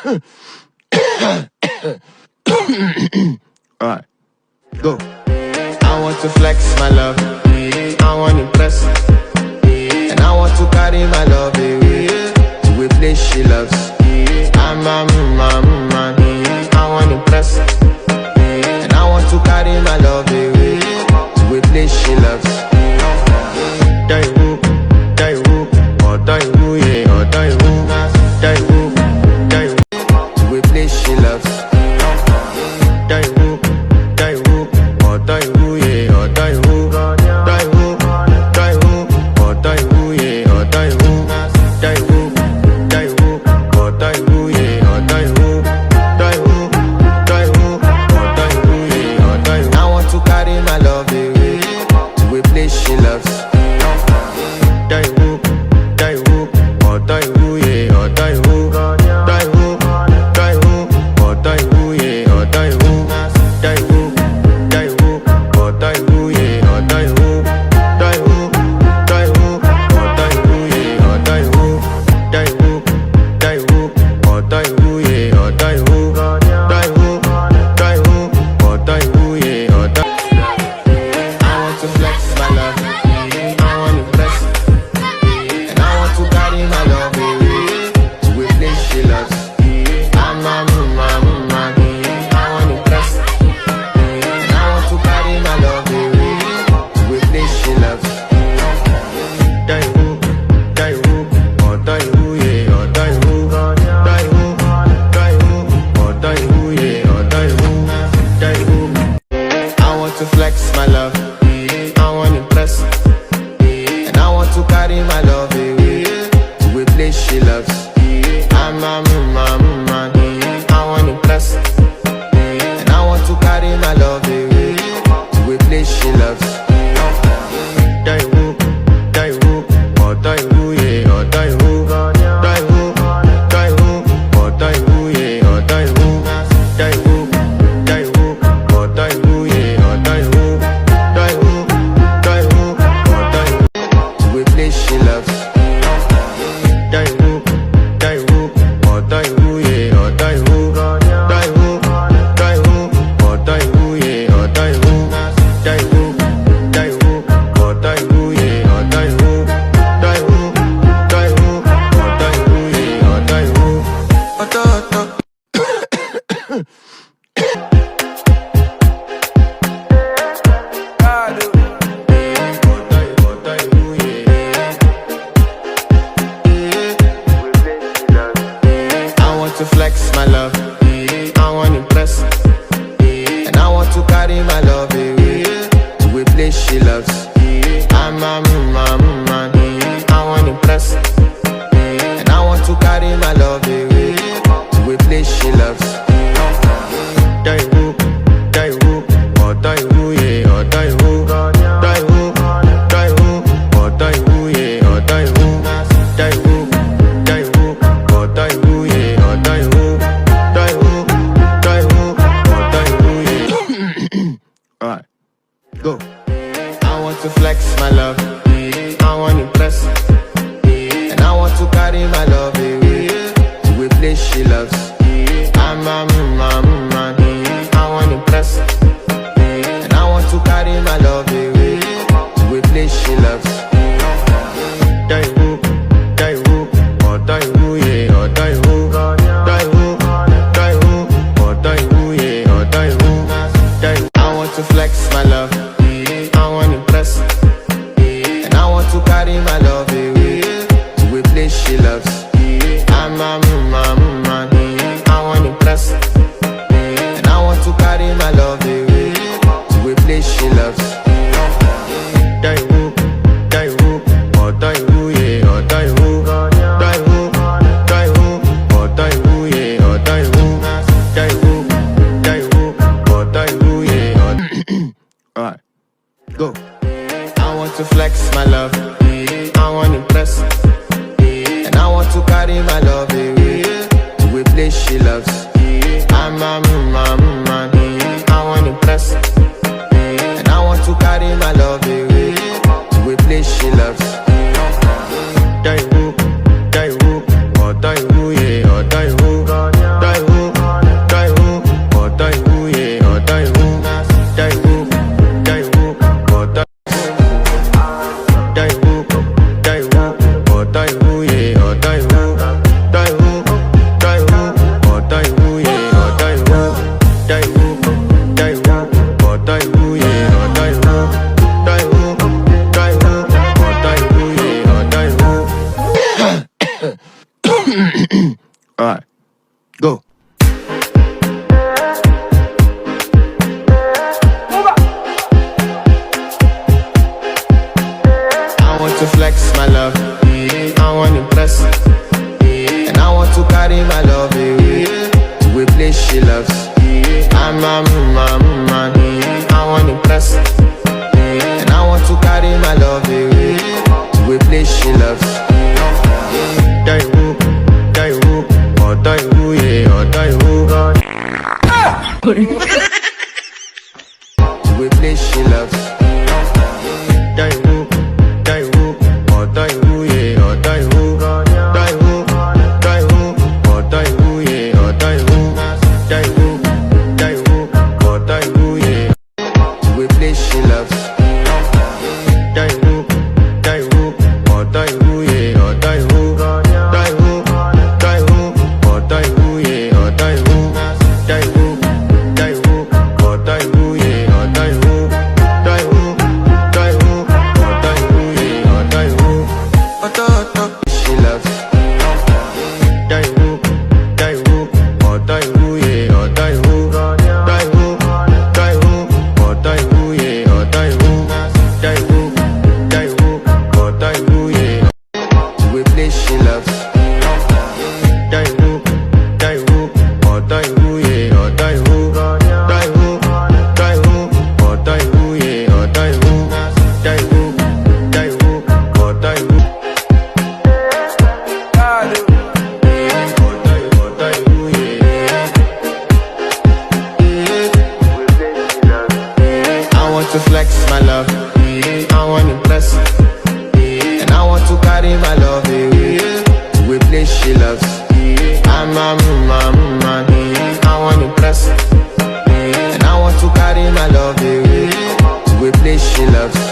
Alright, go. I want to flex my love, I want to impress, and I want to carry my love away to a place she loves. I'm a man, I want to impress, and I want to carry my love away to a place she loves. Die who, or die who, yeah, or die who, to a place she loves. Die who, or die who, yeah, or die who, or die who, yeah, or die who, or die who, yeah, or die who, or die who, yeah, or die who. I want to carry my love away to a place she loves. Die who, or die who, yeah, or die who, or die who, yeah, or die who, or die who, yeah, or die who, or die who, yeah, or die who, or die who, yeah, or die who, or die who, yeah, or die. I want to flex my love, I want to bless, and I want to carry my love away to a place she loves. I'm a man, I want to bless, and I want to carry my love away to a place she loves. Die who, or die who, yeah, or die who, or die who, yeah, or die who. I want to flex my love, I want to impress, and I want to carry my love away to a place she loves. I'm a man, I want to impress, and I want to carry my love away to a place she loves. Die who, or die who, yeah, or die who, or die who, yeah, or die who, or die who, yeah, or die who, or die who, to a place she loves. Die who, or die who, yeah, or die who, or die who, yeah, or die who, or die who, yeah, or die who, or die who, yeah, or die who. I want to flex my love, I want to impress, and I want to carry my love away to a place she loves. I'm a man, I want to impress, and I want to carry my love away to a place she loves. Die who, or die who, yeah, or die who, or die who, yeah, or die who, or die who, yeah, or die who, or die who, yeah. Alright, go. I want to flex my love, I want to impress, and I want to carry my love away to a place she loves. I'm a man, I want to impress, and I want to carry my love away to a place she loves. Die who, or die who, yeah, or die who, or die who, yeah, or die who. I want to flex my love, I want to impress, and I want to carry my love away to a place she loves. I'm a man, I want to impress, and I want to carry my love away to a place she loves. Die who, or die who, yeah, or die who, or die who, yeah, or die who, or die who, yeah, or alright, go. I want to flex my love, I want to impress, and I want to carry my love away to a place she loves. I'm a man, I want to impress, and I want to carry my love away to a place she loves. Die who, or die who, yeah, or die who, Alright, go. I want to flex my love, I want to impress, and I want to carry my love away to a place she loves. I'm a man, I want to impress, and I want to carry my love away to a place she loves. Die who, or die who, yeah, or die who. To a place she loves. Die who, or die who, yeah, or die who. Die who, or die who, yeah, or die who. Die who, or die who, yeah. To a place she loves. Die who, or die who, yeah, or die who. Die who, or die who, yeah, or die who. Die who, or die who, yeah, or die who. Die who, or die who, yeah, or die who. She loves. Die who, or die who, yeah, or die who. Die who, or die who, yeah, or die who. Die who, or die who, yeah. To a place she loves. Die who, or die who, yeah, or die who. Die who, or die who, yeah, or die who. Die who, or die who. I want to flex my love, I want to impress, and I want to carry my love away to a place she loves. I'm a man, I want to impress, and I want to carry my love away to a place she loves.